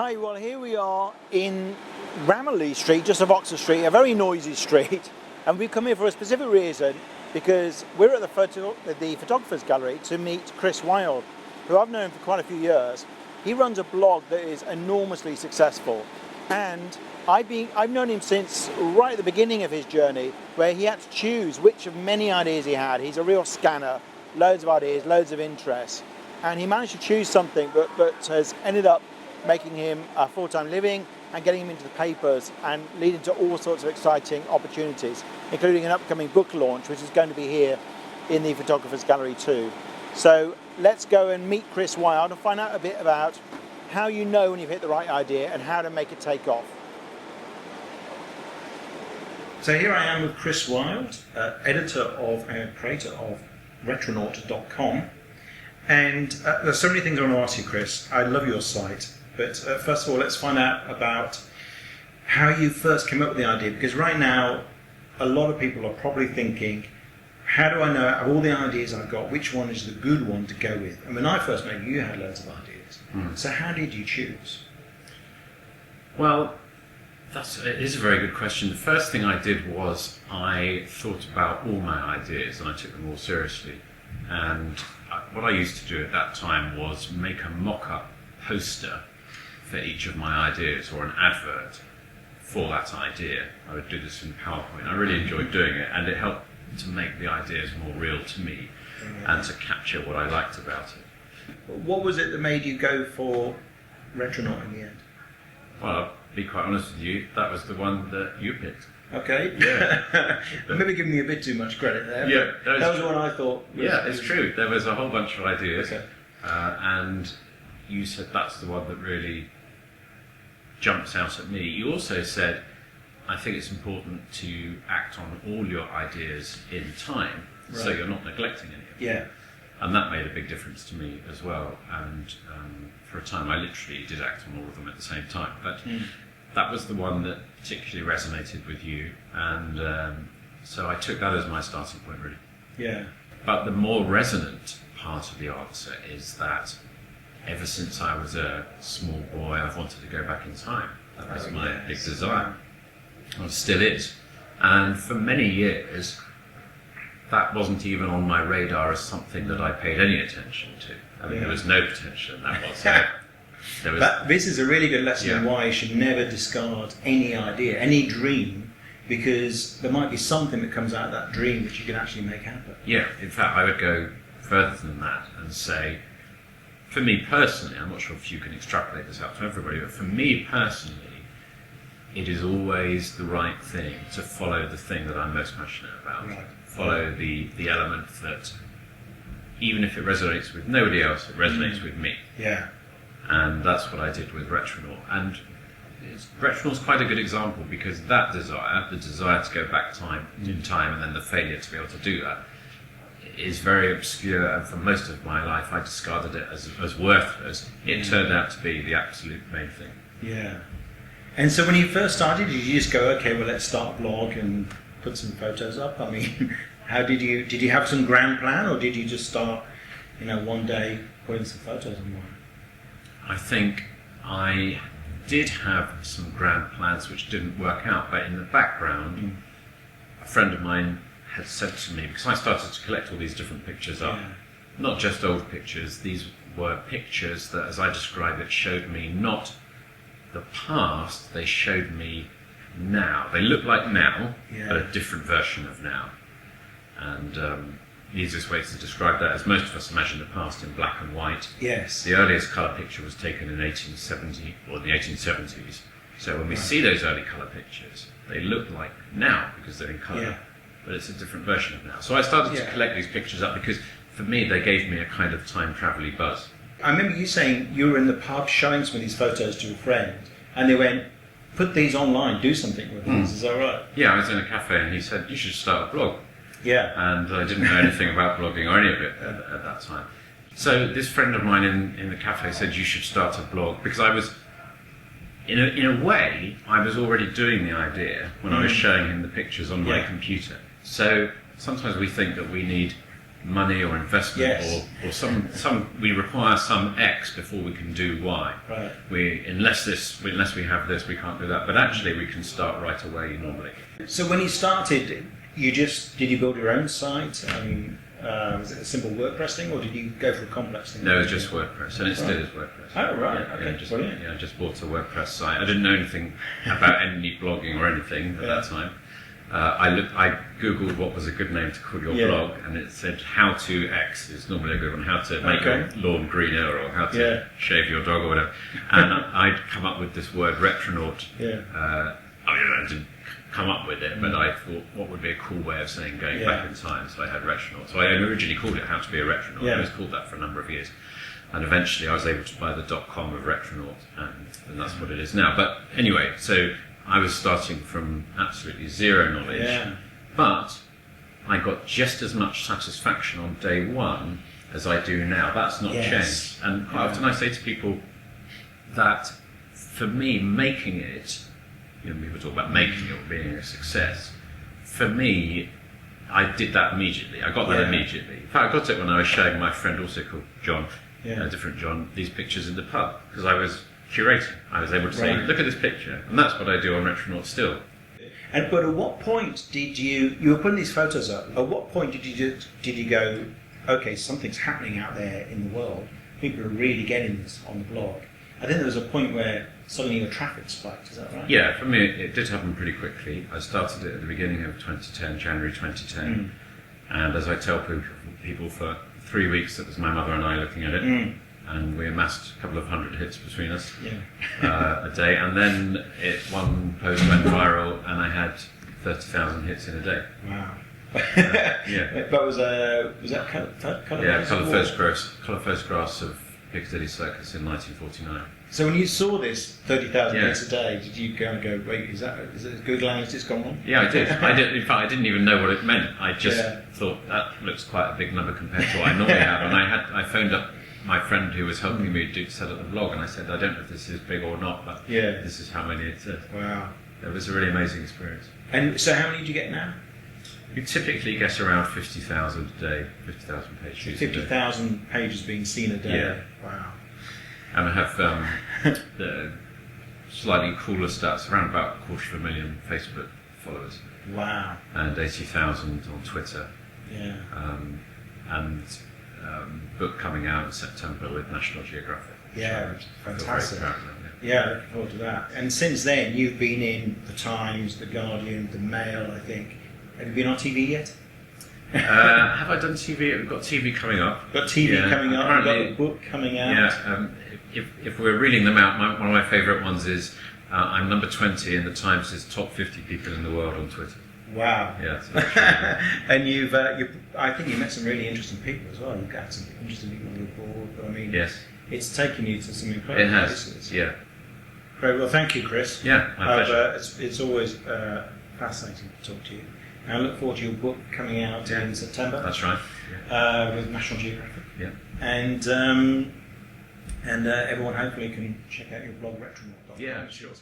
Hi, well here we are in Ramilly Street, just off Oxford Street, a very noisy street, and we've come here for a specific reason because we're at the Photographers Gallery to meet Chris Wilde, who I've known for quite a few years. He runs a blog that is enormously successful, and I've known him since right at the beginning of his journey, where he had to choose which of many ideas he had. He's a real scanner, loads of ideas, loads of interests, and he managed to choose something that has ended up making him a full-time living and getting him into the papers and leading to all sorts of exciting opportunities, including an upcoming book launch, which is going to be here in the Photographers Gallery too. So let's go and meet Chris Wilde and find out a bit about how you know when you've hit the right idea and how to make it take off. So here I am with Chris Wilde, editor of and creator of Retronaut.com. And there's so many things I want to ask you, Chris. I love your site. But first of all, let's find out about how you first came up with the idea. Because right now, a lot of people are probably thinking, how do I know out of all the ideas I've got, which one is the good one to go with? And when I first met you, you had loads of ideas. So how did you choose? Well, it is a very good question. The first thing I did was I thought about all my ideas and I took them all seriously. And what I used to do at that time was make a mock-up poster for each of my ideas, or an advert for that idea. I would do this in PowerPoint. I really enjoyed doing it, and it helped to make the ideas more real to me and to capture what I liked about it. What was it that made you go for Retronaut in the end? Well, I'll be quite honest with you, that was the one that you picked. Okay. Yeah. Maybe giving me a bit too much credit there. Yeah, that was the one I thought. It's true. There was a whole bunch of ideas, okay. And you said that's the one that really jumps out at me. You also said, I think it's important to act on all your ideas in time, so you're not neglecting any of them. Yeah. And that made a big difference to me as well. And for a time, I literally did act on all of them at the same time. But that was the one that particularly resonated with you, and so I took that as my starting point, really. Yeah. But the more resonant part of the answer is that ever since I was a small boy, I've wanted to go back in time. That was my big desire. It still is. And for many years, that wasn't even on my radar as something that I paid any attention to. I mean, there was no potential in that whatsoever. This is a really good lesson in why you should never discard any idea, any dream, because there might be something that comes out of that dream that you can actually make happen. Yeah, in fact, I would go further than that and say, for me personally, I'm not sure if you can extrapolate this out to everybody, but for me personally, it is always the right thing to follow the thing that I'm most passionate about. Right. Follow the element that, even if it resonates with nobody else, it resonates with me. Yeah. And that's what I did with Retronaut. And Retronaut's quite a good example, because that desire, the desire to go back in time, and then the failure to be able to do that, is very obscure, and for most of my life I discarded it as worthless. It turned out to be the absolute main thing. Yeah. And so when you first started, did you just go, okay, well, let's start a blog and put some photos up? I mean, how did you have some grand plan, or did you just start, one day putting some photos online? I think I did have some grand plans which didn't work out, but in the background, a friend of mine had said to me, because I started to collect all these different pictures up, not just old pictures, these were pictures that, as I describe it, showed me not the past, they showed me now. They look like now, but a different version of now. And the easiest way to describe that is most of us imagine the past in black and white. Yes. The earliest colour picture was taken in 1870 or the 1870s. So when we see those early colour pictures, they look like now because they're in colour, but it's a different version of now. So I started to collect these pictures up because for me they gave me a kind of time travel-y buzz. I remember you saying you were in the pub showing some of these photos to a friend, and they went, put these online, do something with these, is that right? Yeah, I was in a cafe and he said, you should start a blog. Yeah. And I didn't know anything about blogging or any of it at that time. So this friend of mine in the cafe said, you should start a blog, because I was, in a way, I was already doing the idea when I was showing him the pictures on my computer. So sometimes we think that we need money or investment, Yes. or some we require some X before we can do Y. Right. Unless we have this, we can't do that. But actually, we can start right away normally. So when you started, did you build your own site? I mean, was it a simple WordPress thing, or did you go for a complex thing? No, it was just WordPress, and it still is WordPress. Oh, right. Yeah, Okay. Brilliant. I just bought a WordPress site. I didn't know anything about any blogging or anything at that time. I googled what was a good name to call your blog, and it said "How to X" is normally a good one. How to make your lawn greener, or how to shave your dog, or whatever. And I'd come up with this word Retronaut. I didn't come up with it, but I thought, what would be a cool way of saying going back in time? So I had Retronaut. So I originally called it "How to Be a Retronaut." It was called that for a number of years. And eventually I was able to buy the .com of Retronaut, and that's what it is now. But anyway, so I was starting from absolutely zero knowledge, but I got just as much satisfaction on day one as I do now. That's not changed. And quite often I say to people that for me, making it, people talk about making it or being a success. For me, I did that immediately. I got that immediately. In fact, I got it when I was showing my friend, also called John, a different John, these pictures in the pub, because I was curating. I was able to say, look at this picture, and that's what I do on Retronaut still. But at what point did you were putting these photos up? At what point did you go, okay, something's happening out there in the world. People are really getting this on the blog. I think there was a point where suddenly your traffic spiked. Is that right? Yeah, for me it did happen pretty quickly. I started it at the beginning of 2010, January 2010, and as I tell people, for 3 weeks it was my mother and I looking at it. And we amassed a couple of hundred hits between us a day, and then one post went viral, and I had 30,000 hits in a day. Wow! But was that colour photographs of Piccadilly Circus in 1949. So when you saw this 30,000 hits a day, did you kind of go, wait, is that Google Analytics gone wrong? Yeah, I did. In fact, I didn't even know what it meant. I just thought that looks quite a big number compared to what I normally have, and I phoned up my friend who was helping me set up the blog, and I said, I don't know if this is big or not, but this is how many it is. Wow. It was a really amazing experience. And so how many do you get now? You typically get around 50,000 a day, 50,000 page views. 50,000 pages being seen a day? Yeah. Wow. And I have the slightly cooler stats, around about 250,000 Facebook followers. Wow. And 80,000 on Twitter. Yeah. And book coming out in September with National Geographic. Yeah, fantastic. Looking forward to that. And since then, you've been in The Times, The Guardian, The Mail, I think. Have you been on TV yet? Have I done TV? We've got TV coming up. Got TV coming up, you've got a book coming out. Yeah, if we're reading them out, one of my favourite ones is I'm number 20 in The Times' top 50 people in the world on Twitter. Wow. Yeah. And I think you met some really interesting people as well. You've got some interesting people on your board, but I mean, it's taken you to some incredible places. Yeah. Great. Well, thank you, Chris. Yeah, my pleasure. It's always fascinating to talk to you. And I look forward to your book coming out in September. That's right. With National Geographic. Yeah. And everyone hopefully can check out your blog, Retronaut. Yeah, sure.